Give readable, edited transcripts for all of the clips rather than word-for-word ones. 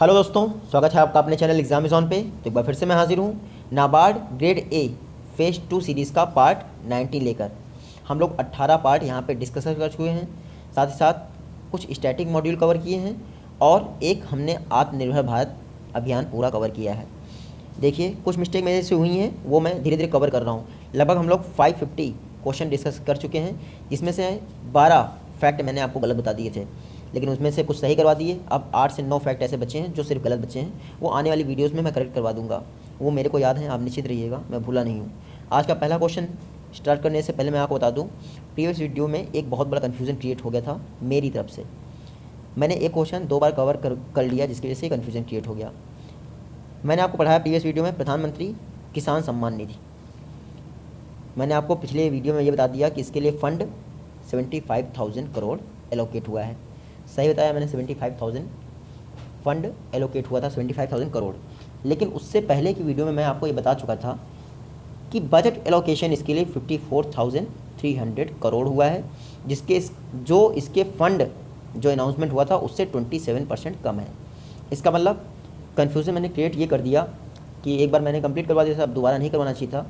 Hello दोस्तों, स्वागत है आपका अपने चैनल एग्जामिज़ोन पे। तो एक बार फिर से मैं हाजिर हूँ NABARD grade A phase 2 series का पार्ट 19 लेकर। हम लोग 18 पार्ट यहाँ पे डिस्कस कर चुके हैं, साथ ही साथ कुछ स्टैटिक मॉड्यूल कवर किए हैं और एक हमने आत्मनिर्भर भारत अभियान पूरा कवर किया है। देखिए, कुछ मिस्टेक मेरे से हुई हैं, वो मैं धीरे धीरे कवर कर रहा हूँ। लगभग हम लोग 550 क्वेश्चन डिस्कस कर चुके हैं, जिसमें से 12 फैक्ट मैंने आपको गलत बता दिए थे, लेकिन उसमें से कुछ सही करवा दिए। अब 8 से 9 फैक्ट ऐसे बचे हैं जो सिर्फ गलत बचे हैं, वो आने वाली वीडियोस में मैं करेक्ट करवा दूंगा। वो मेरे को याद है, आप निश्चित रहिएगा, मैं भूला नहीं हूँ। आज का पहला क्वेश्चन स्टार्ट करने से पहले मैं आपको बता दूँ, प्रीवियस वीडियो में एक बहुत बड़ा कन्फ्यूज़न क्रिएट हो गया था मेरी तरफ से। मैंने एक क्वेश्चन 2 बार कवर कर लिया, जिसकी वजह से कन्फ्यूज़न क्रिएट हो गया। मैंने आपको पढ़ाया प्रीवियस वीडियो में प्रधानमंत्री किसान सम्मान निधि। मैंने आपको पिछले वीडियो में ये बता दिया कि इसके लिए फ़ंड 75,000 करोड़ एलोकेट हुआ है। सही बताया मैंने, 75,000 फ़ंड एलोकेट हुआ था, 75,000 करोड़। लेकिन उससे पहले की वीडियो में मैं आपको ये बता चुका था कि बजट एलोकेशन इसके लिए 54,300 करोड़ हुआ है, इसके फ़ंड जो अनाउंसमेंट हुआ था उससे 27% कम है। इसका मतलब कन्फ्यूज़न मैंने क्रिएट ये कर दिया कि एक बार मैंने कंप्लीट करवा दिया था, अब दोबारा नहीं करवाना चाहिए था।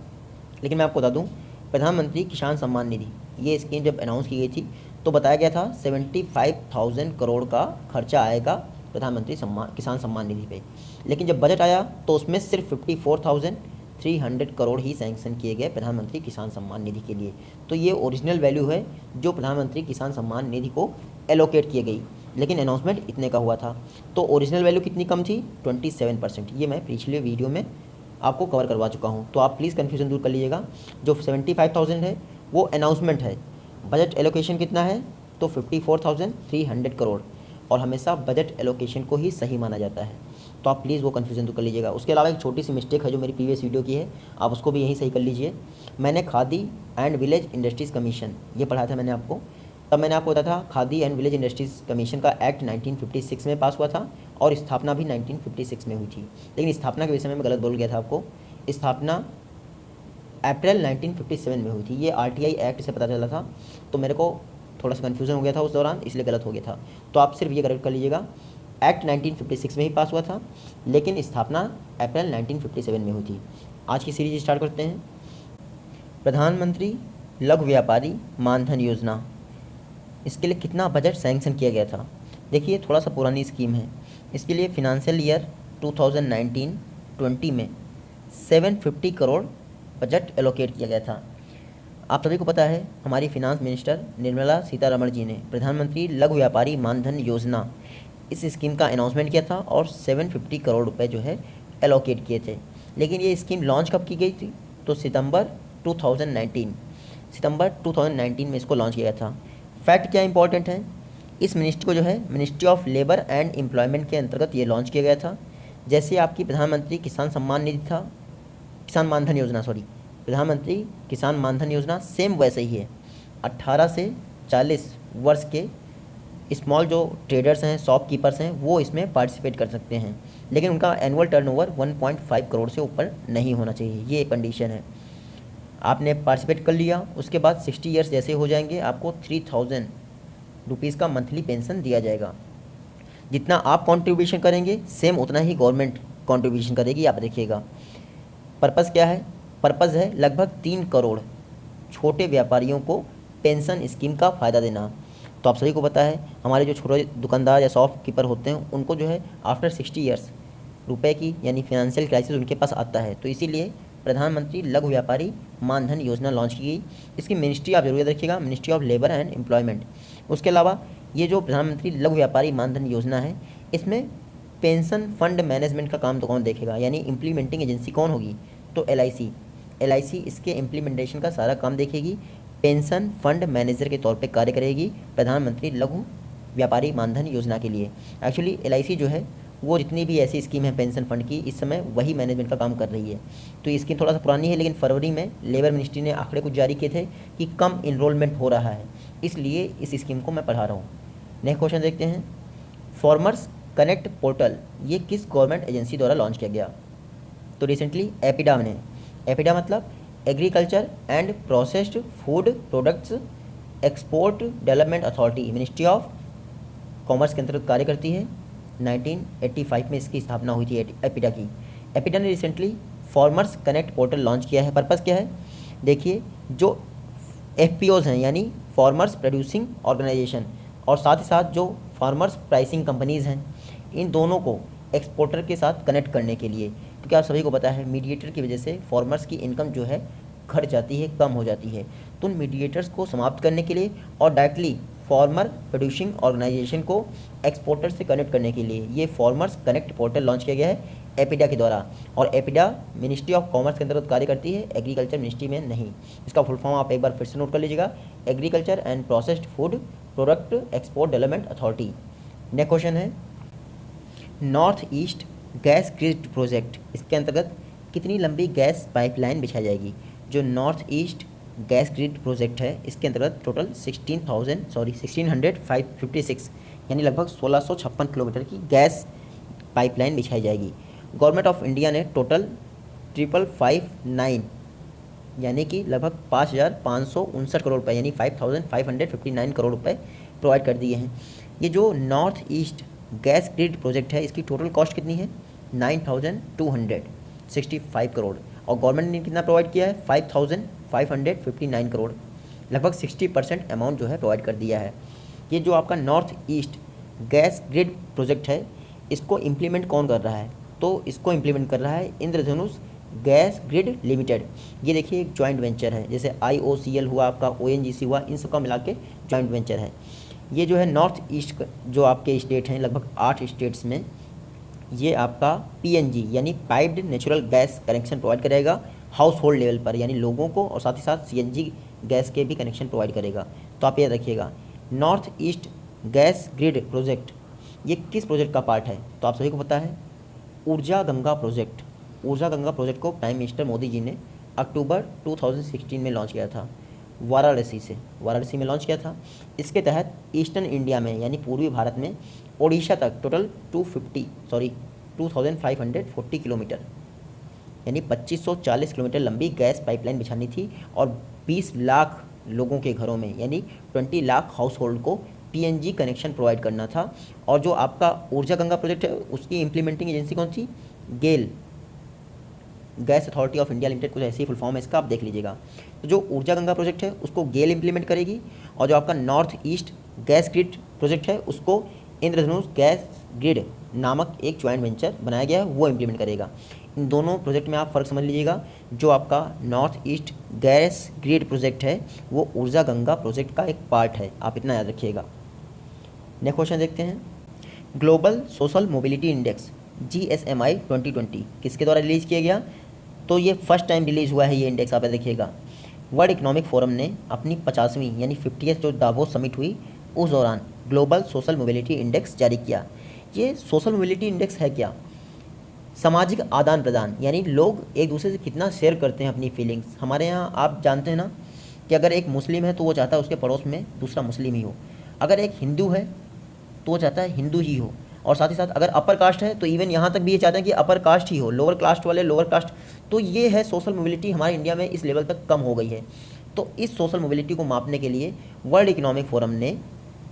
लेकिन मैं आपको बता दूं, प्रधानमंत्री किसान सम्मान निधि ये स्कीम जब अनाउंस की गई थी तो बताया गया था 75,000 करोड़ का खर्चा आएगा प्रधानमंत्री किसान सम्मान निधि पे। लेकिन जब बजट आया तो उसमें सिर्फ 54,300 करोड़ ही सैंक्शन किए गए प्रधानमंत्री किसान सम्मान निधि के लिए। तो ये ओरिजिनल वैल्यू है जो प्रधानमंत्री किसान सम्मान निधि को एलोकेट किए गई, लेकिन अनाउंसमेंट इतने का हुआ था। तो ओरिजिनल वैल्यू कितनी कम थी? 27%। ये मैं पिछले वीडियो में आपको कवर करवा चुका हूँ, तो आप प्लीज़ कन्फ्यूज़न दूर कर लीजिएगा। जो 75,000 है वो अनाउंसमेंट है, बजट एलोकेशन कितना है तो 54,300 करोड़, और हमेशा बजट एलोकेशन को ही सही माना जाता है। तो आप प्लीज़ वो कन्फ्यूज़न दूर कर लीजिएगा। उसके अलावा एक छोटी सी मिस्टेक है जो मेरी प्रीवियस वीडियो की है, आप उसको भी यहीं सही कर लीजिए। मैंने khadi and village industries commission ये पढ़ा था मैंने आपको, तब मैंने आपको बताया था khadi and village industries commission का एक्ट 1956 में पास हुआ था और स्थापना भी 1956 में हुई थी। लेकिन स्थापना के विषय में मैं गलत बोल गया था आपको, स्थापना अप्रैल 1957 में हुई थी। ये आरटीआई एक्ट से पता चला था, तो मेरे को थोड़ा सा कन्फ्यूज़न हो गया था उस दौरान, इसलिए गलत हो गया था। तो आप सिर्फ ये करेक्ट कर लीजिएगा, एक्ट 1956 में ही पास हुआ था, लेकिन स्थापना अप्रैल 1957 में हुई थी। आज की सीरीज स्टार्ट करते हैं। प्रधानमंत्री लघु व्यापारी मानधन योजना, इसके लिए कितना बजट सैंक्शन किया गया था? देखिए, थोड़ा सा पुरानी स्कीम है। इसके लिए फिनंशियल ईयर 2019-20 में 750 करोड़ बजट एलोकेट किया गया था। आप सभी को पता है, हमारी फिनांस मिनिस्टर निर्मला सीतारमण जी ने प्रधानमंत्री लघु व्यापारी मानधन योजना इस स्कीम का अनाउंसमेंट किया था और 750 करोड़ रुपए जो है एलोकेट किए थे। लेकिन ये स्कीम लॉन्च कब की गई थी? तो सितंबर 2019 में इसको लॉन्च किया गया था। फैक्ट क्या इंपॉर्टेंट है, इस मिनिस्ट्री को जो है ministry of labour and employment के अंतर्गत ये लॉन्च किया गया था। जैसे आपकी प्रधानमंत्री किसान सम्मान निधि था, किसान मानधन योजना, प्रधानमंत्री किसान मानधन योजना सेम वैसे ही है। 18 से 40 वर्ष के स्मॉल जो ट्रेडर्स हैं, शॉपकीपर्स हैं, वो इसमें पार्टिसिपेट कर सकते हैं, लेकिन उनका एनुअल टर्नओवर 1.5 करोड़ से ऊपर नहीं होना चाहिए, ये एक कंडीशन है। आपने पार्टिसिपेट कर लिया, उसके बाद 60 ईयर्स जैसे हो जाएंगे आपको 3,000 रुपीज़ का मंथली पेंशन दिया जाएगा। जितना आप कंट्रीब्यूशन करेंगे सेम उतना ही गवर्नमेंट कंट्रीब्यूशन करेगी, आप देखिएगा। पर्पज़ क्या है? पर्पज़ है लगभग 3 करोड़ छोटे व्यापारियों को पेंशन स्कीम का फ़ायदा देना। तो आप सभी को पता है, हमारे जो छोटे दुकानदार या शॉपकीपर होते हैं उनको जो है आफ्टर 60 ईयर्स रुपए की यानी फिनंशियल क्राइसिस उनके पास आता है। तो इसीलिए प्रधानमंत्री लघु व्यापारी मानधन योजना लॉन्च की गई। इसकी मिनिस्ट्री आप जरूर याद रखिएगा, ministry of labour and employment. उसके अलावा ये जो प्रधानमंत्री लघु व्यापारी मानधन योजना है, इसमें पेंशन फंड मैनेजमेंट का काम तो कौन देखेगा, यानी इम्प्लीमेंटिंग एजेंसी कौन होगी? तो एलआईसी इसके इम्प्लीमेंटेशन का सारा काम देखेगी। पेंशन फंड मैनेजर के तौर पे कार्य करेगी प्रधानमंत्री लघु व्यापारी मानधन योजना के लिए। एक्चुअली एलआईसी जो है वो जितनी भी ऐसी स्कीम है पेंशन फंड की, इस समय वही मैनेजमेंट का काम कर रही है। तो ये स्कीम थोड़ा सा पुरानी है, लेकिन फरवरी में लेबर मिनिस्ट्री ने आंकड़े कुछ जारी किए थे कि कम इनरोलमेंट हो रहा है, इसलिए इस स्कीम को मैं पढ़ा रहा हूँ। नेक्स्ट क्वेश्चन देखते हैं। फार्मर्स कनेक्ट पोर्टल ये किस गवर्नमेंट एजेंसी द्वारा लॉन्च किया गया? तो रिसेंटली एपिडा ने, एपिडा मतलब agriculture and Processed food products export Development authority, ministry of commerce के अंतर्गत कार्य करती है। 1985 में इसकी स्थापना हुई थी एपिडा की। एपिडा ने recently farmers connect portal launch किया है। पर्पज़ क्या है? देखिए, जो FPOs हैं यानी फार्मर्स प्रोड्यूसिंग ऑर्गेनाइजेशन, और साथ ही साथ जो फार्मर्स प्राइसिंग कंपनीज़ हैं, इन दोनों को एक्सपोर्टर के साथ कनेक्ट करने के लिए, क्योंकि आप सभी को पता है मीडिएटर की वजह से फार्मर्स की इनकम जो है घट जाती है, कम हो जाती है। तो उन मीडिएटर्स को समाप्त करने के लिए और डायरेक्टली फार्मर प्रोड्यूसिंग ऑर्गेनाइजेशन को एक्सपोर्टर से कनेक्ट करने के लिए ये फार्मर्स कनेक्ट पोर्टल लॉन्च किया गया है एपिडा के द्वारा। और एपिडा मिनिस्ट्री ऑफ कॉमर्स के अंतर्गत कार्य करती है, एग्रीकल्चर मिनिस्ट्री में नहीं। इसका फुल फॉर्म आप एक बार फिर से नोट कर लीजिएगा, Agriculture and Processed Food Product Export Development Authority. Next question है, North East Gas Grid Project, इसके अंतर्गत कितनी लंबी गैस पाइपलाइन बिछाई जाएगी? जो North East Gas Grid Project है, इसके अंतर्गत टोटल 1656 यानी लगभग 1656 किलोमीटर की गैस पाइपलाइन बिछाई जाएगी। गवर्नमेंट ऑफ इंडिया ने टोटल 5559 यानी कि लगभग 5559 करोड़ रुपये यानी 5559 करोड़ रुपये प्रोवाइड कर दिए हैं। ये जो North East Gas Grid Project है, इसकी टोटल कॉस्ट कितनी है? 9265 करोड़, और गवर्नमेंट ने कितना प्रोवाइड किया है? 5559 करोड़, लगभग 60% अमाउंट जो है प्रोवाइड कर दिया है। ये जो आपका north East Gas Grid Project है, इसको इम्प्लीमेंट कौन कर रहा है? तो इसको इम्प्लीमेंट कर रहा है इंद्रधनुष गैस ग्रिड लिमिटेड। ये देखिए एक जॉइंट वेंचर है, जैसे IOCL हुआ, आपका ONGC हुआ, इन सबका मिला के जॉइंट वेंचर है। ये जो है नॉर्थ ईस्ट जो आपके स्टेट हैं, लगभग 8 स्टेट्स में, ये आपका PNG यानी piped natural gas connection provide करेगा हाउस होल्ड लेवल पर, यानी लोगों को, और साथ ही साथ CNG गैस के भी कनेक्शन प्रोवाइड करेगा। तो आप याद रखिएगा, north East Gas Grid project ये किस प्रोजेक्ट का पार्ट है? तो आप सभी को पता है ऊर्जा गंगा प्रोजेक्ट। ऊर्जा गंगा प्रोजेक्ट को प्राइम मिनिस्टर मोदी जी ने अक्टूबर 2016 में लॉन्च किया था, वाराणसी में लॉन्च किया था। इसके तहत ईस्टर्न इंडिया में यानी पूर्वी भारत में ओडिशा तक टोटल 2540 किलोमीटर यानी 2540 किलोमीटर लंबी गैस पाइपलाइन बिछानी थी, और 20 लाख लोगों के घरों में यानी 20 लाख हाउस होल्ड को PNG कनेक्शन प्रोवाइड करना था। और जो आपका ऊर्जा गंगा प्रोजेक्ट है, उसकी इम्प्लीमेंटिंग एजेंसी कौन सी? GAIL, Gas Authority of India Limited, कुछ ऐसी फुल फॉर्म है इसका, आप देख लीजिएगा। तो जो ऊर्जा गंगा प्रोजेक्ट है उसको गेल इम्प्लीमेंट करेगी, और जो आपका north East Gas Grid Project है उसको इंद्रधनुष गैस ग्रिड नामक एक ज्वाइंट वेंचर बनाया गया है, वो इम्प्लीमेंट करेगा। इन दोनों प्रोजेक्ट में आप फ़र्क समझ लीजिएगा। जो आपका north East Gas Grid Project है वो ऊर्जा गंगा प्रोजेक्ट का एक पार्ट है, आप इतना याद रखिएगा। नेक्स्ट क्वेश्चन देखते हैं, global social mobility index GSMI 2020 किसके द्वारा रिलीज़ किया गया? तो ये फर्स्ट टाइम रिलीज़ हुआ है ये इंडेक्स, आप देखिएगा। वर्ल्ड इकोनॉमिक फोरम ने अपनी 50वीं यानी 50th जो दावोस समिट हुई, उस दौरान ग्लोबल सोशल मोबिलिटी इंडेक्स जारी किया। ये सोशल मोबिलिटी इंडेक्स है क्या? सामाजिक आदान प्रदान, यानी लोग एक दूसरे से कितना शेयर करते हैं अपनी फीलिंग्स। हमारे यहाँ आप जानते हैं ना कि अगर एक मुस्लिम है तो वो चाहता है उसके पड़ोस में दूसरा मुस्लिम ही हो, अगर एक हिंदू है तो वो चाहता है हिंदू ही हो, और साथ ही साथ अगर अपर कास्ट है तो इवन यहाँ तक भी ये चाहते हैं कि अपर कास्ट ही हो, लोअर कास्ट वाले लोअर कास्ट। तो ये है सोशल मोबिलिटी हमारे इंडिया में इस लेवल तक कम हो गई है। तो इस सोशल मोबिलिटी को मापने के लिए वर्ल्ड इकोनॉमिक फोरम ने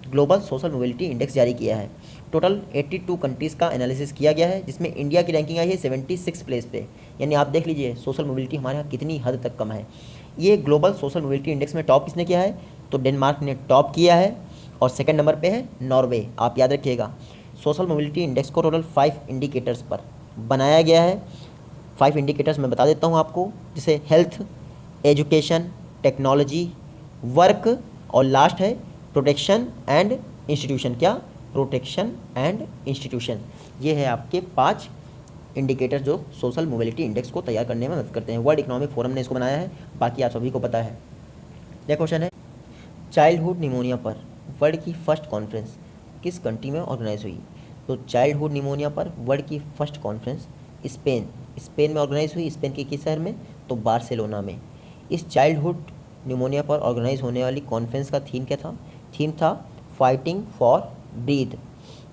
ग्लोबल सोशल मोबिलिटी इंडेक्स जारी किया है। टोटल 82 कंट्रीज़ का एनालिसिस किया गया है, जिसमें इंडिया की रैंकिंग आई है 76 प्लेस पे। यानी आप देख लीजिए सोशल मोबिलिटी हमारे यहाँ कितनी हद तक कम है। ये ग्लोबल सोशल मोबिलिटी इंडेक्स में टॉप किसने किया है? तो डेनमार्क ने टॉप किया है, और सेकंड नंबर पे है नॉर्वे। आप याद रखिएगा, सोशल मोबिलिटी इंडेक्स को टोटल 5 इंडिकेटर्स पर बनाया गया है। 5 इंडिकेटर्स मैं बता देता हूँ आपको, जैसे हेल्थ, एजुकेशन, टेक्नोलॉजी, वर्क, और लास्ट है प्रोटेक्शन एंड इंस्टीट्यूशन। क्या? Protection and institution. ये है आपके 5 इंडिकेटर जो सोशल मोबिलिटी इंडेक्स को तैयार करने में मदद करते हैं। वर्ल्ड इकोनॉमिक फोरम ने इसको बनाया है, बाकी आप सभी को पता है। यह क्वेश्चन है, चाइल्डहुड निमोनिया पर वर्ल्ड की फर्स्ट कॉन्फ्रेंस किस कंट्री में ऑर्गेनाइज हुई? तो चाइल्डहुड निमोनिया पर वर्ल्ड की फर्स्ट कॉन्फ्रेंस स्पेन में ऑर्गेनाइज हुई। स्पेन के किस शहर में? तो बार्सिलोना में। इस चाइल्डहुड निमोनिया पर ऑर्गेनाइज होने वाली कॉन्फ्रेंस का थीम क्या था? थीम था फाइटिंग फॉर ब्रीथ।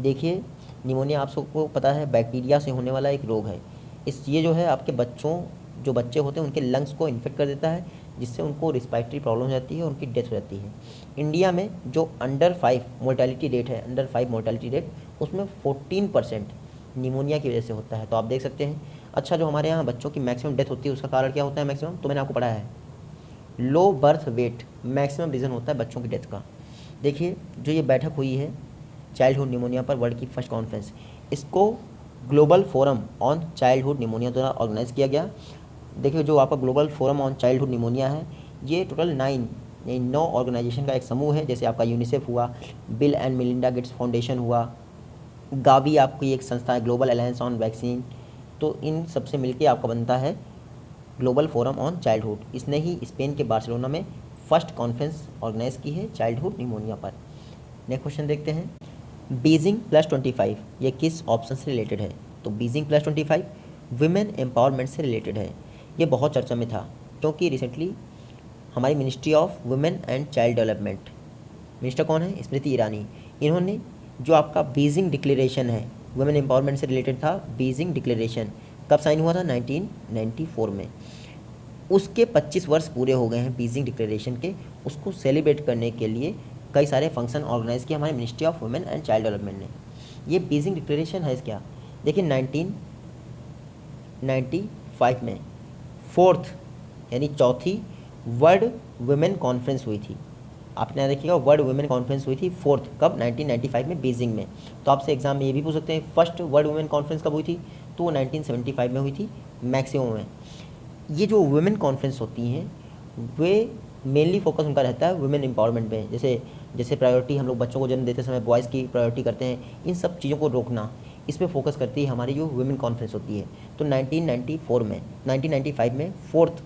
देखिए, निमोनिया आप सबको पता है बैक्टीरिया से होने वाला एक रोग है। ये जो है आपके बच्चे होते हैं उनके लंग्स को इन्फेक्ट कर देता है, जिससे उनको रिस्पायरेटरी प्रॉब्लम हो जाती है और उनकी डेथ हो जाती है। इंडिया में जो अंडर 5 मोर्टेलिटी रेट है, अंडर 5 मोर्टेलिटी रेट, उसमें 14% निमोनिया की वजह से होता है। तो आप देख सकते हैं। अच्छा, जो हमारे यहाँ बच्चों की मैक्सिमम डेथ होती है उसका कारण क्या होता है मैक्सिमम, तो मैंने आपको पढ़ाया है, low birth weight maximum reason होता है बच्चों की डेथ का। देखिए, जो ये बैठक हुई है चाइल्डहुड निमोनिया पर, वर्ल्ड की फर्स्ट कॉन्फ्रेंस, इसको global forum on childhood pneumonia द्वारा ऑर्गेनाइज किया गया। देखिए, जो आपका global forum on childhood pneumonia है, ये टोटल 9 ऑर्गेनाइजेशन का एक समूह है। जैसे आपका यूनिसेफ हुआ, bill and Melinda Gates foundation हुआ, गावी आपकी एक संस्था है, ग्लोबल अलायंस ऑन वैक्सीन। तो इन सबसे मिलके आपका बनता है ग्लोबल फोरम ऑन चाइल्डहुड। इसने ही स्पेन के बार्सिलोना में फर्स्ट कॉन्फ्रेंस ऑर्गेनाइज की है चाइल्डहुड निमोनिया पर। नेक्स्ट क्वेश्चन देखते हैं, बीजिंग +25 ये किस ऑप्शन से रिलेटेड है, तो बीजिंग +25 वुमेन एम्पावरमेंट से रिलेटेड है। ये बहुत चर्चा में था क्योंकि रिसेंटली हमारी ministry of women and child development, minister कौन है, स्मृति ईरानी, इन्होंने जो आपका बीजिंग डिक्लेरेशन है वुमेन एम्पावरमेंट से रिलेटेड था, बीजिंग डिक्लेरेशन कब साइन हुआ था, 1994 में। उसके 25 वर्ष पूरे हो गए हैं बीजिंग डिक्लेरेशन के। उसको सेलिब्रेट करने के लिए कई सारे फंक्शन ऑर्गेनाइज किए हमारे ministry of women and child development ने। ये बीजिंग डिक्लेरेशन है क्या, देखिए 1995 में 4th यानी चौथी वर्ल्ड वुमेन कॉन्फ्रेंस हुई थी। आपने यहाँ देखिएगा, वर्ल्ड वुमेन कॉन्फ्रेंस हुई थी 4th, कब, 1995 में बीजिंग में। तो आपसे एग्जाम में ये भी पूछ सकते हैं फर्स्ट वर्ल्ड वुमेन कॉन्फ्रेंस कब हुई थी, तो वो 1975 में हुई थी मैक्सिमम में। ये जो वुमेन कॉन्फ्रेंस होती हैं वे मेनली फोकस उनका रहता है वुमेन एम्पावरमेंट पे। जैसे प्रायोरिटी हम लोग बच्चों को जन्म देते समय बॉयज़ की प्रायोरिटी करते हैं, इन सब चीज़ों को रोकना, इस पे फोकस करती है हमारी जो वुमेन कॉन्फ्रेंस होती है। तो 1995 में 4th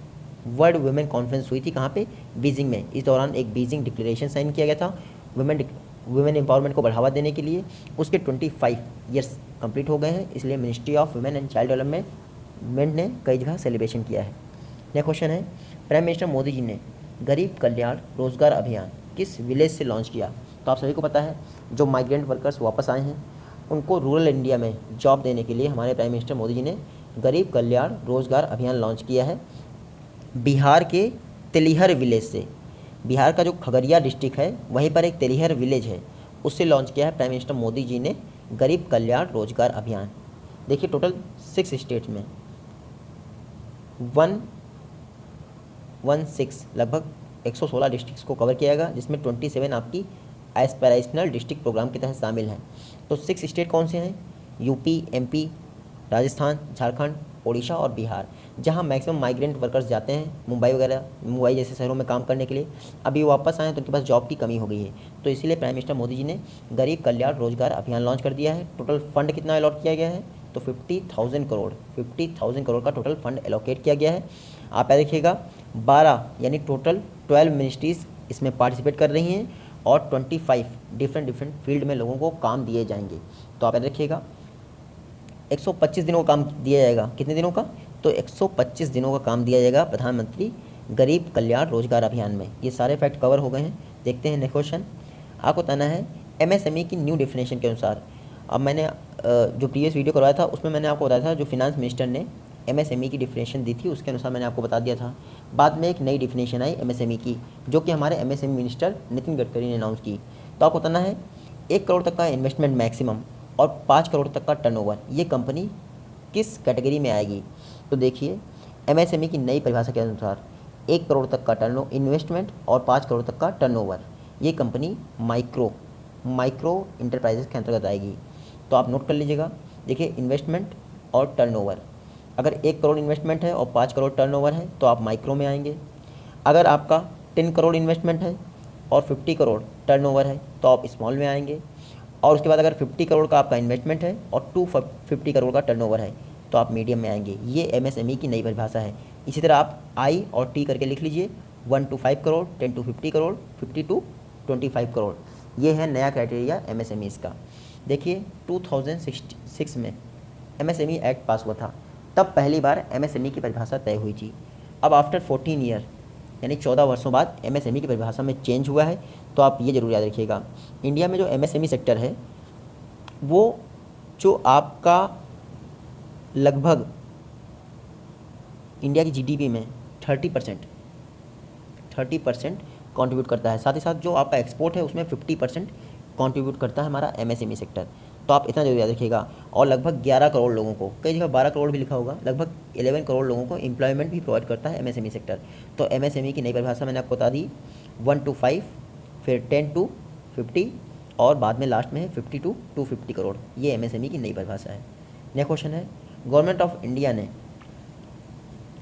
वर्ल्ड वुमेन कॉन्फ्रेंस हुई थी, कहाँ पे, बीजिंग में। इस दौरान एक बीजिंग डिक्लेरेशन साइन किया गया था वुमेन एम्पावरमेंट को बढ़ावा देने के लिए। उसके 25 ईयर्स कंप्लीट हो गए हैं, इसलिए ministry of women and child development ने कई जगह सेलिब्रेशन किया है। नेक्स्ट क्वेश्चन है, प्राइम मिनिस्टर मोदी जी ने गरीब कल्याण रोजगार अभियान किस विलेज से लॉन्च किया, तो आप सभी को पता है जो माइग्रेंट वर्कर्स वापस आए हैं उनको रूरल इंडिया में जॉब देने के लिए हमारे प्राइम मिनिस्टर मोदी जी ने गरीब कल्याण रोजगार अभियान लॉन्च किया है। बिहार के तेलिहर विलेज से, बिहार का जो खगड़िया डिस्ट्रिक्ट है वहीं पर एक तेलिहर विलेज है, उससे लॉन्च किया है प्राइम मिनिस्टर मोदी जी ने गरीब कल्याण रोजगार अभियान। देखिए, टोटल 6 स्टेट्स में 116 लगभग 116 डिस्ट्रिक्ट्स को कवर किया गया, जिसमें 27 आपकी एस्पिरेशनल डिस्ट्रिक्ट प्रोग्राम के तहत शामिल हैं। तो 6 स्टेट कौन से हैं, यूपी, एमपी, राजस्थान, झारखंड, उड़ीसा और बिहार, जहां मैक्सिमम माइग्रेंट वर्कर्स जाते हैं मुंबई जैसे शहरों में काम करने के लिए। अभी वापस आए तो उनके पास जॉब की कमी हो गई है, तो इसीलिए प्राइम मिनिस्टर मोदी जी ने गरीब कल्याण रोजगार अभियान लॉन्च कर दिया है। टोटल फंड कितना अलॉट किया गया है, तो 50,000 करोड़ का टोटल फंड एलोकेट किया गया है। आप याद रखिएगा, 12 यानी टोटल 12 मिनिस्ट्रीज़ इसमें पार्टिसिपेट कर रही हैं और 25 डिफरेंट फील्ड में लोगों को काम दिए जाएंगे। तो आप याद रखिएगा 125 दिनों का काम दिया जाएगा, कितने दिनों का, तो 125 दिनों का काम दिया जाएगा प्रधानमंत्री गरीब कल्याण रोजगार अभियान में। ये सारे फैक्ट कवर हो गए हैं। देखते हैं नेक्स्ट क्वेश्चन, आपको बताना है एमएसएमई की न्यू डेफिनेशन के अनुसार। अब मैंने जो प्रीवियस वीडियो करवाया था उसमें मैंने आपको बताया था जो फिनांस मिनिस्टर ने एमएसएमई की डेफिनेशन दी थी उसके अनुसार मैंने आपको बता दिया था। बाद में एक नई डेफिनेशन आई एमएसएमई की, जो कि हमारे एमएसएमई मिनिस्टर नितिन गडकरी ने अनाउंस की। तो आपको बताना है 1 करोड़ तक का इन्वेस्टमेंट मैक्सिमम और 5 करोड़ तक का टर्नओवर, ये कंपनी किस कैटेगरी में आएगी। तो देखिए, एमएसएमई की नई परिभाषा के अनुसार 1 करोड़ तक का इन्वेस्टमेंट और 5 करोड़ तक का टर्नओवर, ये कंपनी माइक्रो इंटरप्राइजेस के अंतर्गत आएगी। तो आप नोट कर लीजिएगा। देखिए, इन्वेस्टमेंट और टर्नओवर, अगर 1 करोड़ इन्वेस्टमेंट है और 5 करोड़ टर्नओवर है तो आप माइक्रो में आएंगे। अगर आपका 10 करोड़ इन्वेस्टमेंट है और 50 करोड़ टर्नओवर है तो आप स्मॉल में आएंगे। और उसके बाद अगर 50 करोड़ का आपका इन्वेस्टमेंट है और 250 करोड़ का टर्नओवर है तो आप मीडियम में आएंगे। ये एमएसएमई की नई परिभाषा है। इसी तरह आप आई और टी करके लिख लीजिए, 1 to 5 crore, 10 to 50 crore, 50 to 25 crore, ये है नया क्राइटेरिया एमएसएमई का। देखिए, 2006 में एमएसएमई एक्ट पास हुआ था, तब पहली बार एमएसएमई की परिभाषा तय हुई थी। अब आफ्टर 14 ईयर यानी 14 वर्षों बाद एमएसएमई की परिभाषा में चेंज हुआ है। तो आप ये जरूर याद रखिएगा, इंडिया में जो एमएसएमई सेक्टर है वो जो आपका लगभग इंडिया की जीडीपी में 30% 30% कंट्रीब्यूट करता है। साथ ही साथ जो आपका एक्सपोर्ट है उसमें 50% कंट्रीब्यूट करता है हमारा एमएसएमई सेक्टर। तो आप इतना जरूर याद रखिएगा। और लगभग 11 करोड़ लोगों को, कई जगह 12 करोड़ भी लिखा होगा, लगभग 11 करोड़ लोगों को एम्प्लॉयमेंट भी प्रोवाइड करता है एमएसएमई सेक्टर। तो एमएसएमई की नई परिभाषा मैंने आपको बता दी, 1 to 5, फिर 10 to 50 और बाद में लास्ट में है 50 to 250 करोड़। ये एमएसएमई की नई परिभाषा है। नेक्स्ट क्वेश्चन है, गवर्नमेंट ऑफ इंडिया ने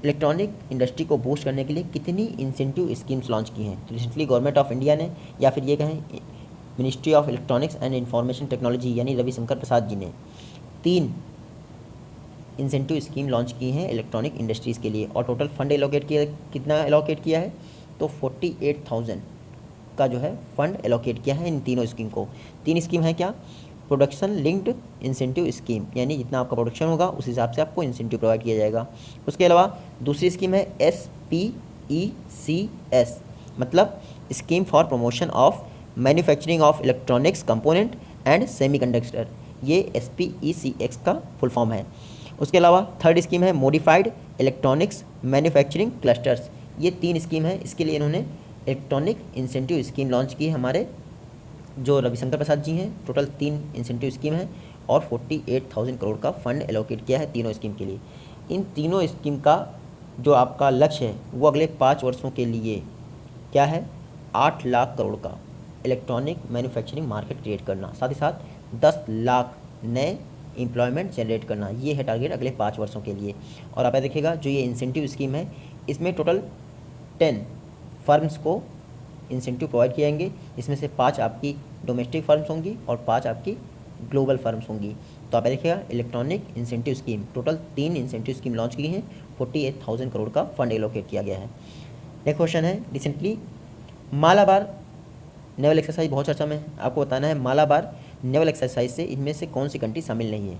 इलेक्ट्रॉनिक इंडस्ट्री को बूस्ट करने के लिए कितनी इंसेंटिव स्कीम्स लॉन्च की हैं? तो रिसेंटली गवर्नमेंट ऑफ इंडिया ने, या फिर ये कहें ministry of electronics and information technology यानी रविशंकर प्रसाद जी ने 3 इंसेंटिव स्कीम लॉन्च की हैं इलेक्ट्रॉनिक इंडस्ट्रीज़ के लिए। और टोटल फंड एलोकेट किया, कितना एलोकेट किया है? तो 48,000 का जो है फंड एलोकेट किया है इन तीनों स्कीम को। 3 स्कीम है क्या? प्रोडक्शन लिंक्ड इंसेंटिव स्कीम, यानी जितना आपका प्रोडक्शन होगा उस हिसाब से आपको इंसेंटिव प्रोवाइड किया जाएगा। उसके अलावा दूसरी स्कीम है SPECS, मतलब scheme for promotion of manufacturing of electronics component and semiconductor, ये SPECX का फुल फॉर्म है। उसके अलावा थर्ड स्कीम है मॉडिफाइड इलेक्ट्रॉनिक्स मैन्युफैक्चरिंग क्लस्टर्स, ये 3 स्कीम है। इसके लिए इन्होंने इलेक्ट्रॉनिक इंसेंटिव स्कीम लॉन्च की है हमारे जो रविशंकर प्रसाद जी हैं। टोटल 3 इंसेंटिव स्कीम है और 48,000 करोड़ का फंड एलोकेट किया है तीनों स्कीम के लिए। इन तीनों स्कीम का जो आपका लक्ष्य है वो अगले 5 वर्षों के लिए क्या है? 8 लाख करोड़ का इलेक्ट्रॉनिक मैन्युफैक्चरिंग मार्केट क्रिएट करना, साथ ही साथ 10 लाख नए एम्प्लॉयमेंट जनरेट करना, ये है टारगेट अगले 5 वर्षों के लिए। और आप देखिएगा जो ये इंसेंटिव स्कीम है इसमें टोटल 10 फर्म्स को इंसेंटिव प्रोवाइड किए जाएंगे। इसमें से 5 आपकी डोमेस्टिक फर्म्स होंगी और 5 आपकी ग्लोबल फर्म्स होंगी। तो आप देखिएगा electronic incentive scheme, total 3 incentive scheme launch की हैं, 48,000 करोड़ का फंड एलोकेट किया गया है। नेक्स्ट क्वेश्चन है, रिसेंटली मालाबार नेवल एक्सरसाइज बहुत चर्चा में है। आपको बताना है मालाबार नेवल एक्सरसाइज से इनमें से कौन सी कंट्री शामिल नहीं है?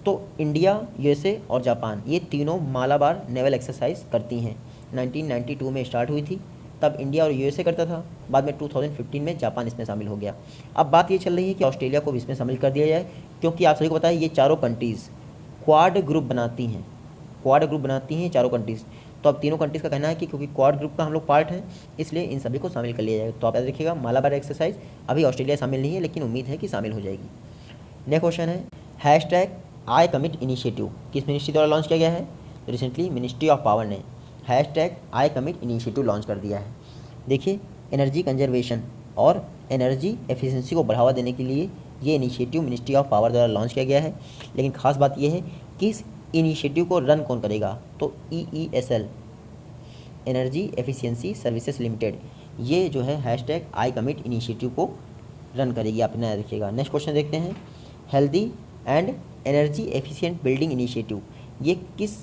तो इंडिया, यूएसए और जापान, ये तीनों मालाबार नेवल एक्सरसाइज करती हैं। 1992 में स्टार्ट हुई थी, तब इंडिया और यूएसए करता था, बाद में 2015 में जापान इसमें शामिल हो गया। अब बात ये चल रही है कि ऑस्ट्रेलिया को भी इसमें शामिल कर दिया जाए, क्योंकि आप सभी को पता है ये चारों कंट्रीज़ क्वाड ग्रुप बनाती हैं, चारों कंट्रीज़। तो अब तीनों कंट्रीज़ का कहना है कि क्योंकि क्वाड ग्रुप का हम लोग पार्ट हैं, इसलिए इन सभी को शामिल कर लिया जाएगा। तो आप याद रखिएगा मालाबार एक्सरसाइज अभी ऑस्ट्रेलिया शामिल नहीं है, लेकिन उम्मीद है कि शामिल हो जाएगी। नेक्स्ट क्वेश्चन है, हैशटैग आई कमिट इनिशिएटिव किस मिनिस्ट्री द्वारा लॉन्च किया गया है? रिसेंटली मिनिस्ट्री ऑफ पावर ने hashtag I commit initiative launch कर दिया है। देखिए, एनर्जी कंजर्वेशन और एनर्जी एफिशिएंसी को बढ़ावा देने के लिए ये इनिशिएटिव मिनिस्ट्री ऑफ पावर द्वारा लॉन्च किया गया है। लेकिन खास बात यह है कि इस इनिशिएटिव को रन कौन करेगा? तो EESL, energy efficiency services limited, ये जो है हैशटैग आई कमिट इनिशिएटिव को रन करेगी। आप इतना रखिएगा। नेक्स्ट क्वेश्चन देखते हैं, healthy and energy efficient building initiative, ये किस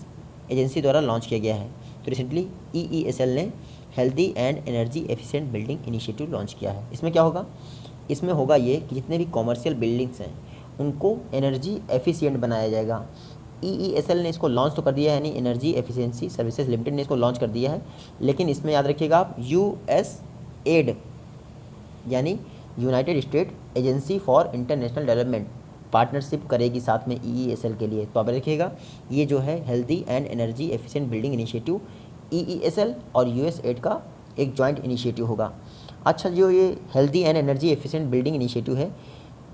एजेंसी द्वारा लॉन्च किया गया है? तो रिसेंटली EESL ने healthy and energy efficient building initiative launch किया है। इसमें क्या होगा? इसमें होगा ये कि जितने भी कॉमर्शियल बिल्डिंग्स हैं उनको एनर्जी एफिशिएंट बनाया जाएगा। EESL ने इसको लॉन्च तो कर दिया है, यानी एनर्जी एफिशिएंसी सर्विसेज लिमिटेड ने इसको लॉन्च कर दिया है, लेकिन इसमें याद रखिएगा आप USAID यानी United state agency for international development partnership करेगी साथ में EESL के लिए। तो आप रखिएगा ये जो है healthy and energy efficient building initiative EESL और USAID का एक जॉइंट इनिशिएटिव होगा। अच्छा, जो ये healthy and energy efficient building initiative है,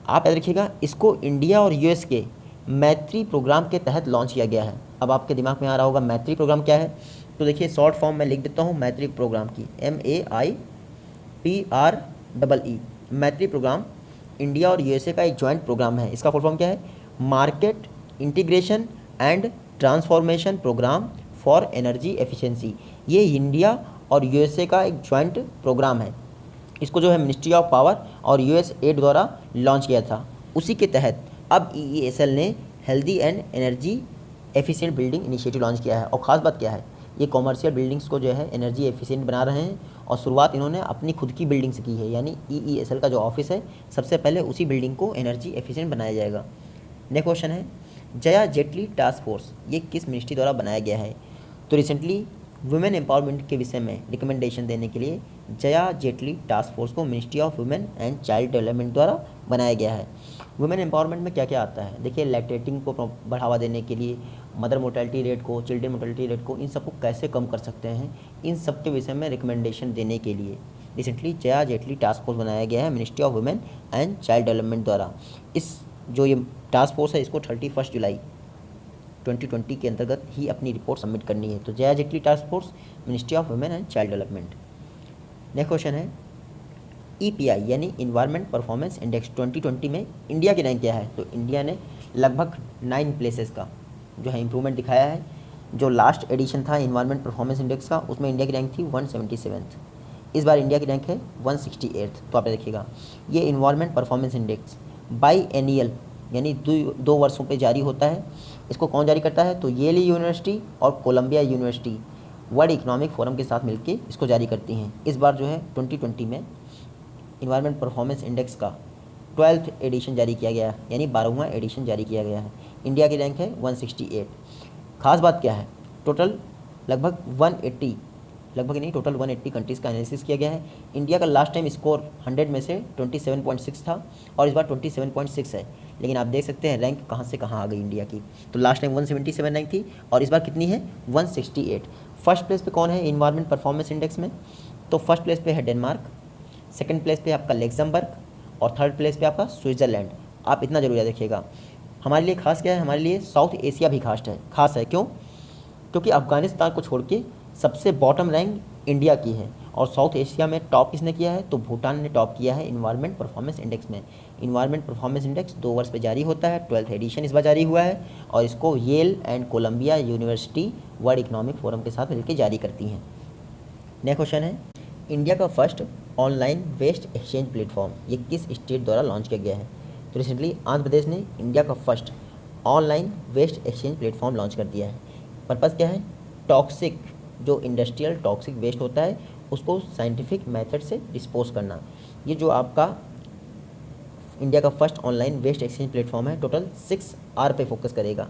आप याद रखिएगा इसको इंडिया और US के मैत्री प्रोग्राम के तहत लॉन्च किया गया है। अब आपके दिमाग में आ रहा होगा मैत्री प्रोग्राम क्या है? तो देखिए शॉर्ट फॉर्म में लिख देता हूँ मैत्री प्रोग्राम की, MAIPREE। मैत्री प्रोग्राम इंडिया और USA का एक जॉइंट प्रोग्राम है। इसका फुल फॉर्म क्या है? Market integration and transformation programme for energy efficiency. ये इंडिया और USA का एक जॉइंट प्रोग्राम है। इसको जो है मिनिस्ट्री ऑफ पावर और USAID द्वारा लॉन्च किया था। उसी के तहत अब EESL ने healthy and energy efficient building initiative launch किया है। और ख़ास बात क्या है, ये कॉमर्शियल बिल्डिंग्स को जो है एनर्जी एफिशिएंट बना रहे हैं और शुरुआत इन्होंने अपनी खुद की बिल्डिंग से की है, यानी EESL का जो ऑफिस है सबसे पहले उसी बिल्डिंग को एनर्जी एफिशिएंट बनाया जाएगा। नेक्स्ट क्वेश्चन है, जया जेटली टास्क फोर्स, ये किस मिनिस्ट्री द्वारा बनाया गया है? तो रिसेंटली वुमेन एम्पावरमेंट के विषय में रिकमेंडेशन देने के लिए जया जेटली टास्क फोर्स को ministry of women and child development द्वारा बनाया गया है। वुमेन एम्पावरमेंट में क्या क्या आता है, देखिए लैक्टेटिंग को बढ़ावा देने के लिए, मदर मोर्टेलिटी रेट को, चिल्ड्रन मोर्टेलिटी रेट को, इन सबको कैसे कम कर सकते हैं, इन सब के विषय में रिकमेंडेशन देने के लिए recently Jaya Jaitley task force बनाया गया है ministry of women and child development द्वारा। इस जो ये टास्क फोर्स है इसको 31 जुलाई 2020 के अंतर्गत ही अपनी रिपोर्ट सबमिट करनी है। तो Jaya Jaitley task force, ministry of women and child development. Next question है EPI यानी इन्वायरमेंट परफॉर्मेंस इंडेक्स 2020 में इंडिया की रैंक क्या है। तो इंडिया ने लगभग 9 प्लेसेस का जो है इम्प्रूवमेंट दिखाया है। जो लास्ट एडिशन था इन्वायरमेंट परफॉर्मेंस इंडेक्स का, उसमें इंडिया की रैंक थी 177th, इस बार इंडिया की रैंक है 168th। तो आप देखिएगा ये इन्वायरमेंट परफॉर्मेंस इंडेक्स बाई एनियल यानी 2 वर्षों पे जारी होता है। इसको कौन जारी करता है, तो येल यूनिवर्सिटी और Columbia University World Economic Forum के साथ मिलकर इसको जारी करती हैं। इस बार जो है 2020 में इन्वायरमेंट परफॉर्मेंस इंडेक्स का 12th एडिशन जारी किया गया है, यानी 12वां एडिशन जारी किया गया है। इंडिया की रैंक है 168। खास बात क्या है, टोटल लगभग 180 कंट्रीज़ का एनालिसिस किया गया है। इंडिया का लास्ट टाइम स्कोर 100 में से 27.6 था और इस बार 27.6 है। लेकिन आप देख सकते हैं रैंक कहाँ से कहाँ आ गई इंडिया की। तो लास्ट टाइम 177 रैंक थी और इस बार कितनी है 168। फर्स्ट प्लेस पे कौन है इन्वायरमेंट परफॉर्मेंस इंडेक्स में, तो फर्स्ट प्लेस पे है डेनमार्क, सेकंड प्लेस पे आपका लग्जमबर्ग और थर्ड प्लेस पे आपका स्विट्ज़रलैंड। आप इतना जरूर याद रखिएगा। हमारे लिए खास क्या है, हमारे लिए साउथ एशिया भी खास है। क्यों, क्योंकि अफगानिस्तान को छोड़ के सबसे बॉटम रैंक इंडिया की है। और साउथ एशिया में टॉप किसने किया है, तो भूटान ने टॉप किया है इन्वायरमेंट परफॉर्मेंस इंडेक्स में। इन्वायरमेंट परफॉर्मेंस इंडेक्स 2 वर्ष पे जारी होता है, 12th एडिशन इस बार जारी हुआ है और इसको Yale and Columbia University World Economic Forum के साथ मिलकर जारी करती हैं। नेक्स्ट क्वेश्चन है इंडिया का first online waste exchange platform ये किस स्टेट द्वारा लॉन्च किया गया है। तो रिसेंटली आंध्र प्रदेश ने इंडिया का first online waste exchange platform launch कर दिया है। पर्पज़ क्या है, टॉक्सिक जो इंडस्ट्रियल टॉक्सिक वेस्ट होता है उसको साइंटिफिक मेथड से डिस्पोज करना। ये जो आपका इंडिया का first online waste exchange platform है, टोटल 6R पे फोकस करेगा।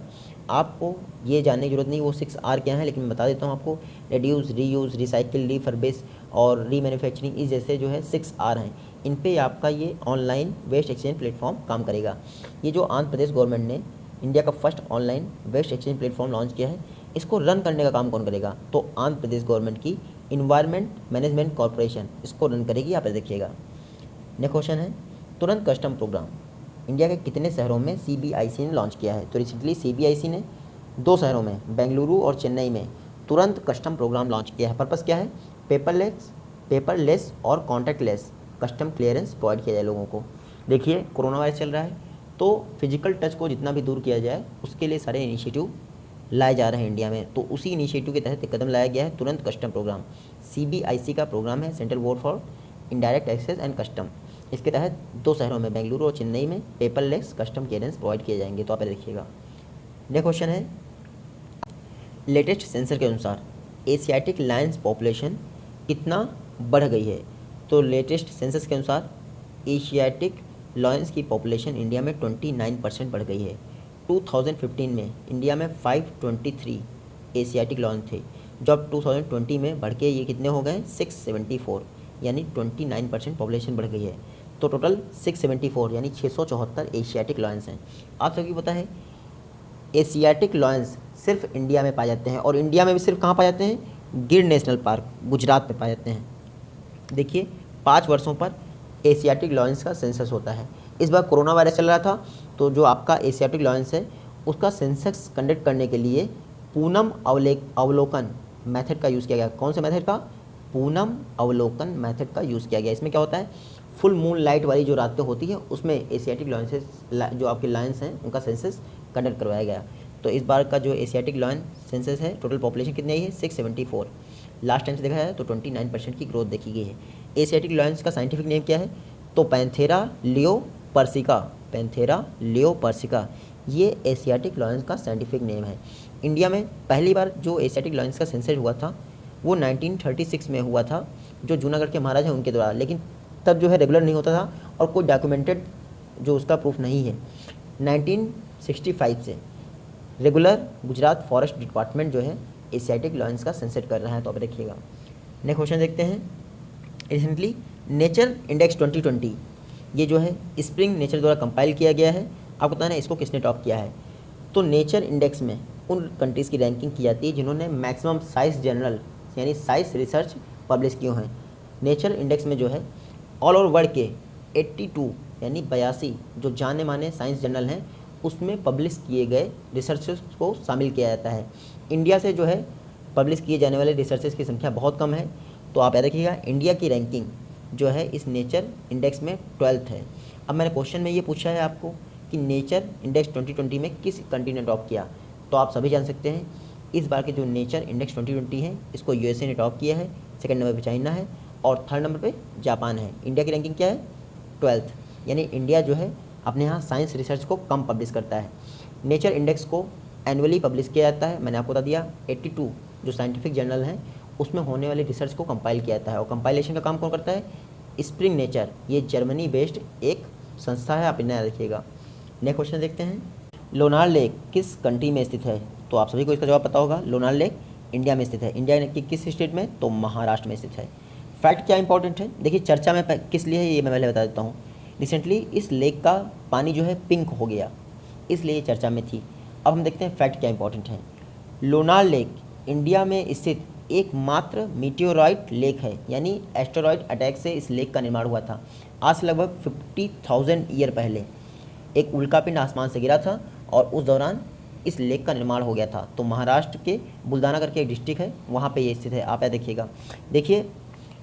आपको ये जानने की जरूरत नहीं वो 6R क्या है, लेकिन मैं बता देता हूँ आपको। रिड्यूस, रीयूज़, रिसाइकिल, रीफर्बिश और रीमैन्युफैक्चरिंग, इस जैसे जो है 6R हैं। इन पे आपका ये ऑनलाइन वेस्ट एक्सचेंज प्लेटफॉर्म काम करेगा। ये जो आंध्र प्रदेश गवर्नमेंट ने इंडिया का first online waste exchange platform launch किया है, इसको रन करने का काम कौन करेगा, तो आंध्र प्रदेश गवर्नमेंट की इन्वायरमेंट मैनेजमेंट कॉर्पोरेशन इसको रन करेगी। आप देखिएगा। नेक्स्ट क्वेश्चन है तुरंत कस्टम प्रोग्राम इंडिया के कितने शहरों में CBIC ने लॉन्च किया है। तो रिसेंटली CBIC ने 2 शहरों में, बेंगलुरु और चेन्नई में तुरंत कस्टम प्रोग्राम लॉन्च किया है। पर्पज़ क्या है, पेपरलेस और कॉन्टैक्टलेस कस्टम क्लियरेंस प्रोवाइड किया जाए लोगों को। देखिए कोरोना वायरस चल रहा है तो फिजिकल टच को जितना भी दूर किया जाए उसके लिए सारे इनिशिएटिव लाए जा रहे हैं इंडिया में। तो उसी इनिशिएटिव के तहत एक कदम लाया गया है तुरंत कस्टम प्रोग्राम। CBIC का प्रोग्राम है central board for indirect access and custom. इसके तहत 2 शहरों में बेंगलुरु और चेन्नई में पेपरलेस कस्टम क्लियरेंस प्रोवाइड किए जाएंगे। तो आप देखिएगा। नेक्स्ट क्वेश्चन है लेटेस्ट सेंसर के अनुसार एशियाटिक लायंस पॉपुलेशन कितना बढ़ गई है। तो लेटेस्ट सेंसस के अनुसार एशियाटिक लायंस की पॉपुलेशन इंडिया में 29% बढ़ गई है। 2015 में इंडिया में 523 एशियाटिक लायन थे, जब 2020 में बढ़ के ये कितने हो गए 674, यानी 29% पॉपुलेशन बढ़ गई है। तो टोटल 674 यानी 674 एशियाटिक लायंस हैं। आप सभी को पता है एशियाटिक लायंस सिर्फ इंडिया में पाए जाते हैं और इंडिया में भी सिर्फ कहाँ पाए जाते हैं, गिर नेशनल पार्क गुजरात में पाए जाते हैं। देखिए 5 वर्षों पर एशियाटिक लायंस का सेंसस होता है। इस बार कोरोना वायरस चल रहा था तो जो आपका एशियाटिक लायंस है उसका सेंसस कंडक्ट करने के लिए पूनम अवलोकन मेथड का यूज़ किया गया। कौन से मेथड का, पूनम अवलोकन मेथड का यूज़ किया गया। इसमें क्या होता है, फुल मून लाइट वाली जो रातें होती है उसमें एशियाटिक लायंसेस जो आपके लायंस हैं उनका सेंसस कंडक्ट करवाया गया। तो इस बार का जो एशियाटिक लायन सेंसस है टोटल पॉपुलेशन कितनी आई है 674। लास्ट टाइम से देखा जाए तो 29% की ग्रोथ देखी गई है। एशियाटिक लायंस का साइंटिफिक नेम क्या है, तो पैंथेरा लियो पर्सिका ये एशियाटिक लायंस का साइंटिफिक नेम है। इंडिया में पहली बार जो एशियाटिक लायंस का सेंसस हुआ था वो 1936 में हुआ था, जो जूनागढ़ के महाराज हैं उनके द्वारा, लेकिन तब जो है रेगुलर नहीं होता था और कोई डॉक्यूमेंटेड जो उसका प्रूफ नहीं है। 1965 से रेगुलर गुजरात फॉरेस्ट डिपार्टमेंट जो है एशियाटिक लायंस का सेंसस कर रहा है। तो अब देखिएगा। नेक्स्ट क्वेश्चन देखते हैं। रिसेंटली नेचर इंडेक्स 2020 ये जो है स्प्रिंग नेचर द्वारा कंपाइल किया गया है। आपको बताना है इसको किसने टॉप किया है। तो नेचर इंडेक्स में उन कंट्रीज़ की रैंकिंग की जाती है जिन्होंने मैक्सिमम साइंस जर्नल यानी साइंस रिसर्च पब्लिश किए हैं। नेचर इंडेक्स में जो है ऑल ओवर वर्ल्ड के 82 यानी 82 जो जाने माने साइंस जर्नल हैं उसमें पब्लिश किए गए रिसर्चेस को शामिल किया जाता है। इंडिया से जो है पब्लिश किए जाने वाले रिसर्चेस की संख्या बहुत कम है। तो आप याद रखिएगा इंडिया की रैंकिंग जो है इस नेचर इंडेक्स में 12th है। अब मैंने क्वेश्चन में ये पूछा है आपको कि नेचर इंडेक्स 2020 में किस कंट्री ने टॉप किया, तो आप सभी जान सकते हैं इस बार के जो नेचर इंडेक्स 2020 है इसको यूएसए ने टॉप किया है, सेकंड नंबर पे चाइना है और थर्ड नंबर पे जापान है। इंडिया की रैंकिंग क्या है 12th, यानी इंडिया जो है अपने यहाँ साइंस रिसर्च को कम पब्लिश करता है। नेचर इंडेक्स को एनुअली पब्लिश किया जाता है। मैंने आपको बता दिया 82 जो साइंटिफिक जर्नल हैं उसमें होने वाली रिसर्च को कंपाइल किया जाता है और कंपाइलेशन का काम कौन करता है, स्प्रिंग नेचर, ये जर्मनी बेस्ड एक संस्था है, आप इन्हें याद रखिएगा। नेक्स्ट क्वेश्चन देखते हैं, लोनार लेक किस कंट्री में स्थित है, तो आप सभी को इसका जवाब पता होगा। लोनार लेक इंडिया में स्थित है। इंडिया की किस स्टेट में, तो महाराष्ट्र में स्थित है। फैक्ट क्या इंपॉर्टेंट है, देखिए चर्चा में किस लिए है ये मैं पहले बता देता हूँ। रिसेंटली इस लेक का पानी जो है पिंक हो गया, इसलिए ये चर्चा में थी। अब हम देखते हैं फैक्ट क्या इंपॉर्टेंट है। लोनार लेक इंडिया में स्थित एकमात्र मीटियोराइट लेक है, यानी एस्टेरॉयड अटैक से इस लेक का निर्माण हुआ था। आज से लगभग 50,000 ईयर पहले एक उल्कापिंड आसमान से गिरा था और उस दौरान इस लेक का निर्माण हो गया था। तो महाराष्ट्र के बुल्दाना करके एक डिस्ट्रिक्ट है, वहाँ पे ये स्थित है, आप याद देखिएगा। देखिए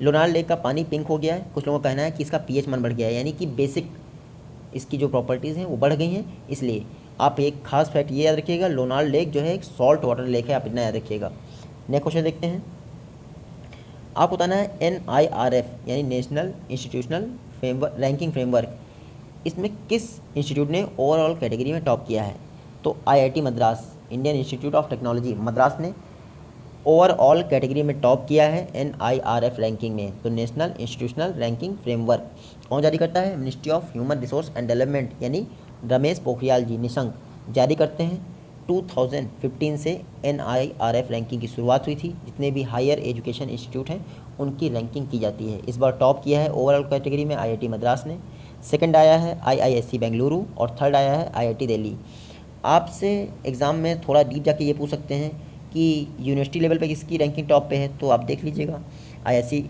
लोनार लेक का पानी पिंक हो गया है, कुछ लोगों का कहना है कि इसका पीएच मान बढ़ गया है, यानी कि बेसिक इसकी जो प्रॉपर्टीज़ हैं वो बढ़ गई हैं। इसलिए आप एक खास फैक्ट ये याद रखिएगा, लोनार लेक जो है एक सॉल्ट वाटर लेक है, आप इतना याद रखिएगा। नेक्स्ट क्वेश्चन देखते हैं, आपको बताना है NIRF यानी नेशनल इंस्टीट्यूशनल रैंकिंग फ्रेमवर्क, इसमें किस इंस्टीट्यूट ने ओवरऑल कैटेगरी में टॉप किया है, तो IIT Madras, Indian institute of technology Madras ने ओवरऑल कैटेगरी में टॉप किया है NIRF रैंकिंग में। तो नेशनल इंस्टीट्यूशनल रैंकिंग फ्रेमवर्क कौन जारी करता है, ministry of human resource and development यानी रमेश पोखरियाल जी निशंक जारी करते हैं। 2015 से NIRF रैंकिंग की शुरुआत हुई थी। जितने भी हायर एजुकेशन इंस्टीट्यूट हैं उनकी रैंकिंग की जाती है। इस बार टॉप किया है ओवरऑल कैटेगरी में IIT मद्रास ने, सेकंड आया है IISc बेंगलुरु और थर्ड आया है IIT दिल्ली। आपसे एग्ज़ाम में थोड़ा डीप जाके ये पूछ सकते हैं कि यूनिवर्सिटी लेवल पे किसकी रैंकिंग टॉप पे है, तो आप देख लीजिएगा IISc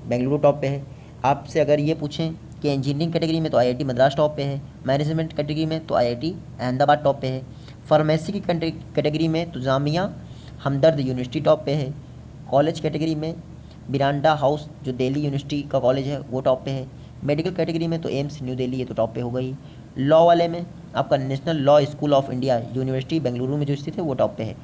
बेंगलुरु टॉप पे है। आपसे अगर ये पूछें कि इंजीनियरिंग कैटेगरी में तो IIT मद्रास टॉप पे है, मैनेजमेंट कैटेगरी में तो IIT अहमदाबाद टॉप पे है, फार्मेसी की कैटेगरी में तो जामिया हमदर्द यूनिवर्सिटी टॉप पे है, कॉलेज कैटेगरी में बिरांडा हाउस जो दिल्ली यूनिवर्सिटी का कॉलेज है वो टॉप पे है, मेडिकल कैटेगरी में तो एम्स न्यू दिल्ली ये तो टॉप पे हो गई, लॉ वाले में आपका national law school of India university Bengaluru में जो स्थित है वो टॉप पे है,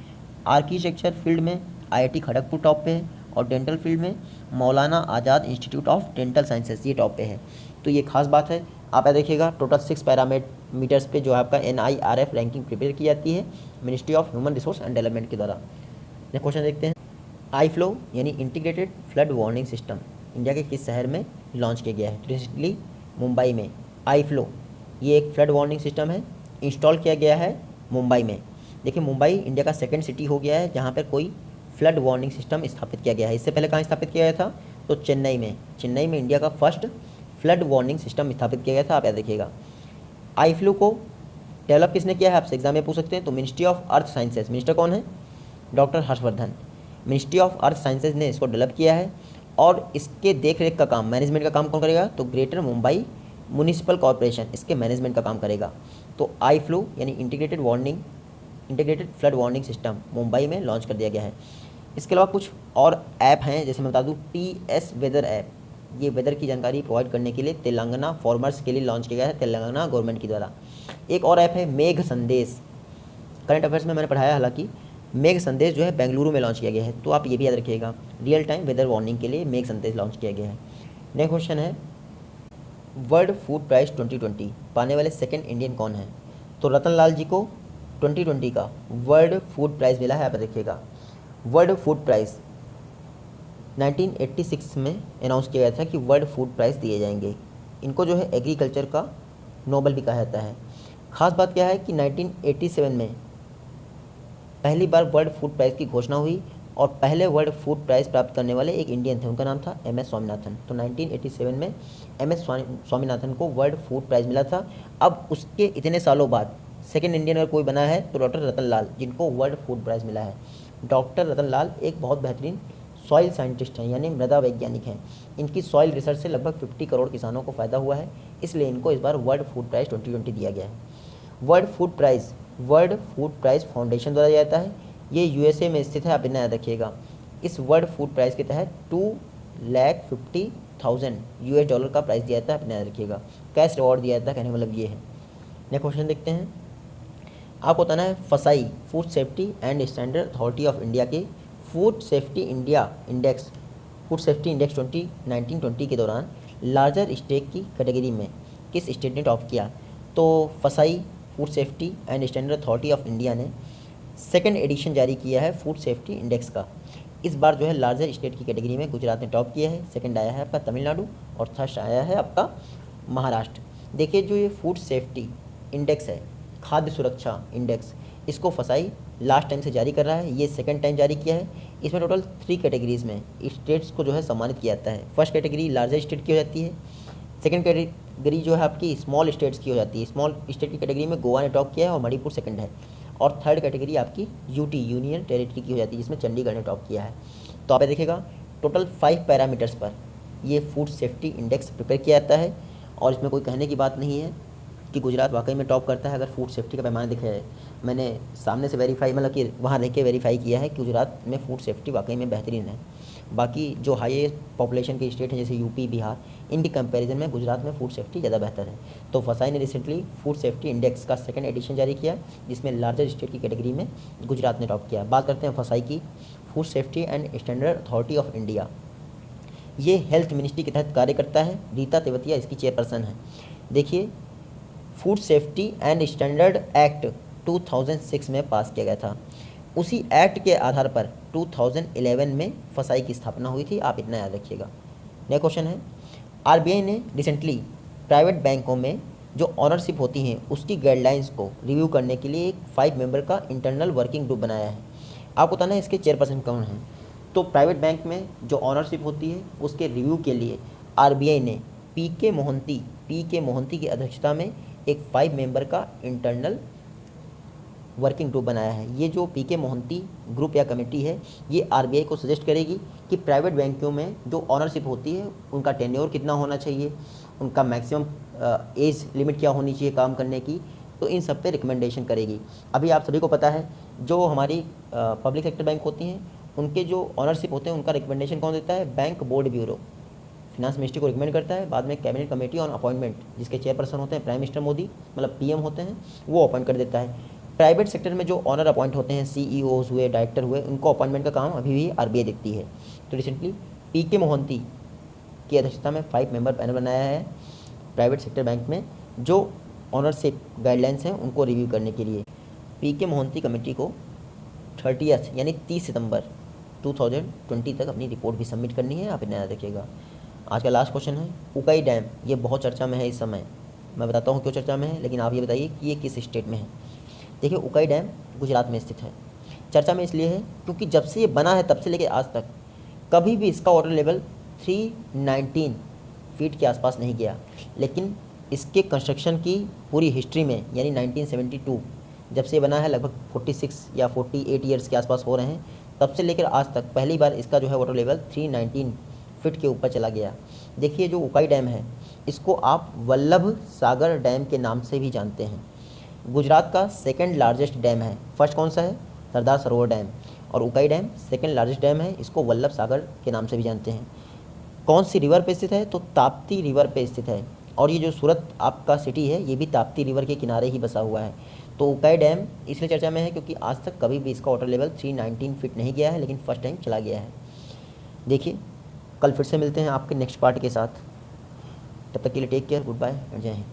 आर्किटेक्चर फील्ड में IIT खड़गपुर टॉप पे है और डेंटल फील्ड में मौलाना आज़ाद इंस्टीट्यूट ऑफ डेंटल साइंसेस ये टॉप पे है। तो ये खास बात है, आप याद देखिएगा टोटल 6 पैरामीटर्स पे जो है आपका NIRF रैंकिंग प्रिपेयर की जाती है ministry of human resource and development के द्वारा। नेक्स्ट क्वेश्चन देखते हैं, IFLOW यानी integrated flood warning system India के किस शहर में लॉन्च किया गया है, रिसेंटली मुंबई में IFLOW ये एक फ्लड वार्निंग सिस्टम है, इंस्टॉल किया गया है मुंबई में। देखिए मुंबई इंडिया का सेकंड सिटी हो गया है जहाँ पर कोई फ्लड वार्निंग सिस्टम स्थापित किया गया है। इससे पहले कहाँ स्थापित किया गया था, तो चेन्नई में इंडिया का फर्स्ट फ्लड वार्निंग सिस्टम स्थापित किया गया था, आप याद रखिएगा। IFLOW को डेवलप किसने किया है, आपसे एग्जाम में पूछ सकते हैं, तो ministry of earth sciences, minister कौन है, doctor Harshvardhan, ministry of earth sciences ने इसको डेवलप किया है। और इसके देख रेख का काम, मैनेजमेंट का काम कौन करेगा, तो ग्रेटर मुंबई म्यूनिसिपल कॉरपोरेशन इसके मैनेजमेंट का काम करेगा। तो IFLOW यानी integrated flood warning system Mumbai में लॉन्च कर दिया गया है। इसके अलावा कुछ और ऐप हैं, जैसे मैं बता दूँ TS वेदर ऐप, ये वेदर की जानकारी प्रोवाइड करने के लिए तेलंगाना फार्मर्स के लिए लॉन्च किया गया है तेलंगाना गवर्नमेंट के द्वारा। एक और ऐप है मेघ संदेश, करंट अफेयर्स में मैंने पढ़ाया, हालांकि मेघ संदेश जो है बेंगलुरु में लॉन्च किया गया है, तो आप ये भी याद रखिएगा, रियल टाइम वेदर वार्निंग के लिए मेघ संदेश लॉन्च किया गया है। नेक्स्ट क्वेश्चन है, वर्ल्ड फूड प्राइज 2020 पाने वाले सेकेंड इंडियन कौन है, तो रतन लाल जी को 2020 का वर्ल्ड फूड प्राइज़ मिला है, आप देखिएगा। वर्ल्ड फूड प्राइज़ 1986 में अनाउंस किया गया था कि वर्ल्ड फूड प्राइज़ दिए जाएंगे। इनको जो है एग्रीकल्चर का नोबेल भी कहा जाता है। ख़ास बात क्या है कि 1987 में पहली बार वर्ल्ड फूड प्राइज़ की घोषणा हुई और पहले वर्ल्ड फूड प्राइज़ प्राप्त करने वाले एक इंडियन थे, उनका नाम था MS स्वामीनाथन। तो 1987 में MS स्वामीनाथन को वर्ल्ड फूड प्राइज़ मिला था। अब उसके इतने सालों बाद सेकेंड इंडियन अगर कोई बना है तो डॉक्टर रतन लाल, जिनको वर्ल्ड फूड प्राइज़ मिला है। डॉक्टर रतन लाल एक बहुत बेहतरीन सॉइल साइंटिस्ट हैं, यानी मृदा वैज्ञानिक हैं। इनकी सॉइल रिसर्च से लगभग 50 करोड़ किसानों को फ़ायदा हुआ है, इसलिए इनको इस बार वर्ल्ड फूड प्राइज़ 2020 दिया गया है। वर्ल्ड फूड प्राइज़ फाउंडेशन द्वारा दिया जाता है। ये USA में स्थित है, आप इतना याद रखिएगा। इस वर्ल्ड फूड प्राइज़ के तहत $250,000 का प्राइज़ दिया जाता है, आप इतना याद रखिएगा। कैश रिवॉर्ड दिया जाता है, कहने का मतलब ये है। नेक्स्ट क्वेश्चन देखते हैं। आपको बताना है फसाई food safety and standard authority of India के फूड सेफ्टी इंडेक्स 2019-20 के दौरान लार्जर स्टेक की कैटेगरी में किस स्टेट ने टॉप किया। तो फसाई food safety and standard authority of India ने सेकंड एडिशन जारी किया है फूड सेफ्टी इंडेक्स का। इस बार जो है लार्जर स्टेट की कैटेगरी में गुजरात ने टॉप किया है, सेकंड आया है आपका तमिलनाडु और थर्ड आया है आपका महाराष्ट्र। देखिए जो ये फूड सेफ्टी इंडेक्स है, खाद्य सुरक्षा इंडेक्स, इसको फसाई लास्ट टाइम से जारी कर रहा है, ये सेकंड टाइम जारी किया है। इसमें टोटल 3 कैटेगरीज़ में स्टेट्स को जो है सम्मानित किया जाता है। फर्स्ट कैटेगरी लार्जर स्टेट की हो जाती है, सेकंड कैटेगरी जो है आपकी स्मॉल स्टेट्स की हो जाती है। स्मॉल स्टेट की कैटेगरी में गोवा ने टॉप किया है और मणिपुर सेकंड है, और थर्ड कैटेगरी आपकी यूटी यूनियन टेरिटरी की हो जाती है, जिसमें चंडीगढ़ ने टॉप किया है। तो आप देखिएगा टोटल 5 पैरामीटर्स पर ये फूड सेफ्टी इंडेक्स प्रिपेयर किया जाता है, और इसमें कोई कहने की बात नहीं है कि गुजरात वाकई में टॉप करता है अगर फूड सेफ्टी का पैमाना दिखा जाए। मैंने सामने से वेरीफाई, मतलब कि वहाँ रह के वेरीफाई किया है कि गुजरात में फूड सेफ्टी वाकई में बेहतरीन है। बाकी जो हाईएस्ट पॉपुलेशन के स्टेट हैं जैसे यूपी, बिहार, इनकी कंपैरिजन में गुजरात में फूड सेफ्टी ज़्यादा बेहतर है। तो फसाई ने रिसेंटली फूड सेफ्टी इंडेक्स का सेकंड एडिशन जारी किया, जिसमें लार्जर स्टेट की कैटेगरी में गुजरात ने टॉप किया। बात करते हैं फसाई की, food safety and standard authority of India. ये हेल्थ मिनिस्ट्री के तहत कार्य करता है, रीता तेवतिया इसकी चेयरपर्सन है। देखिए food safety and standard act 2006 में पास किया गया था, उसी एक्ट के आधार पर 2011 में फसाई की स्थापना हुई थी, आप इतना याद रखिएगा। नेक्स्ट क्वेश्चन है, RBI ने रिसेंटली प्राइवेट बैंकों में जो ऑनरशिप होती हैं उसकी गाइडलाइंस को रिव्यू करने के लिए एक 5 मेंबर का इंटरनल वर्किंग ग्रुप बनाया है। आपको बताना है इसके चेयरपर्सन कौन हैं। तो प्राइवेट बैंक में जो ऑनरशिप होती है उसके रिव्यू के लिए RBI ने पी के मोहंती की अध्यक्षता में एक 5 मेंबर का इंटरनल वर्किंग ग्रुप बनाया है। ये जो पी के मोहंती ग्रुप या कमेटी है, ये RBI को सजेस्ट करेगी कि प्राइवेट बैंकों में जो ऑनरशिप होती है उनका टेन्योर कितना होना चाहिए, उनका मैक्सिमम एज लिमिट क्या होनी चाहिए काम करने की, तो इन सब पे रिकमेंडेशन करेगी। अभी आप सभी को पता है जो हमारी पब्लिक सेक्टर बैंक होती हैं उनके जो ऑनरशिप होते हैं उनका रिकमेंडेशन कौन देता है, bank board bureau finance ministry को रिकमेंड करता है। बाद में कैबिनेट कमेटी ऑन अपॉइंटमेंट, जिसके चेयरपर्सन होते हैं प्राइम मिनिस्टर मोदी, मतलब PM होते हैं, वो अपॉइंट कर देता है। प्राइवेट सेक्टर में जो ऑनर अपॉइंट होते हैं, CEOs हुए, डायरेक्टर हुए, उनको अपॉइंटमेंट का काम अभी भी RBI देखती है। तो रिसेंटली PK मोहंती की अध्यक्षता में 5 मेंबर पैनल बनाया है प्राइवेट सेक्टर बैंक में जो ऑनरशिप गाइडलाइंस हैं उनको रिव्यू करने के लिए। PK मोहंती कमेटी को 30 यानी 30 सितंबर 2020 तक अपनी रिपोर्ट भी सबमिट करनी है, आप इतना याद रखिएगा। आज का लास्ट क्वेश्चन है, उकाई डैम, ये बहुत चर्चा में है इस समय। मैं बताता हूँ क्यों चर्चा में है, लेकिन आप ये बताइए कि ये किस स्टेट में है। देखिए उकाई डैम गुजरात में स्थित है। चर्चा में इसलिए है क्योंकि जब से ये बना है तब से लेकर आज तक कभी भी इसका वाटर लेवल 319 फीट के आसपास नहीं गया, लेकिन इसके कंस्ट्रक्शन की पूरी हिस्ट्री में यानी 1972 जब से बना है, लगभग 46 या 48 ईयर्स के आसपास हो रहे हैं, तब से लेकर आज तक पहली बार इसका जो है वाटर लेवल 319 फीट के ऊपर चला गया। देखिए जो उकाई डैम है इसको आप वल्लभ सागर डैम के नाम से भी जानते हैं। गुजरात का सेकंड लार्जेस्ट डैम है। फर्स्ट कौन सा है, सरदार सरोवर डैम, और Ukai dam second largest dam है, इसको वल्लभ सागर के नाम से भी जानते हैं। कौन सी रिवर पे स्थित है, तो ताप्ती रिवर पे स्थित है, और ये जो सूरत आपका सिटी है ये भी ताप्ती रिवर के किनारे ही बसा हुआ है। तो उकाई डैम इसलिए चर्चा में है क्योंकि आज तक कभी भी इसका वाटर लेवल 319 फीट नहीं गया है, लेकिन फर्स्ट टाइम चला गया है। देखिए कल फिर से मिलते हैं आपके नेक्स्ट पार्ट के साथ, तब तक के लिए take care, goodbye and Jai Hind.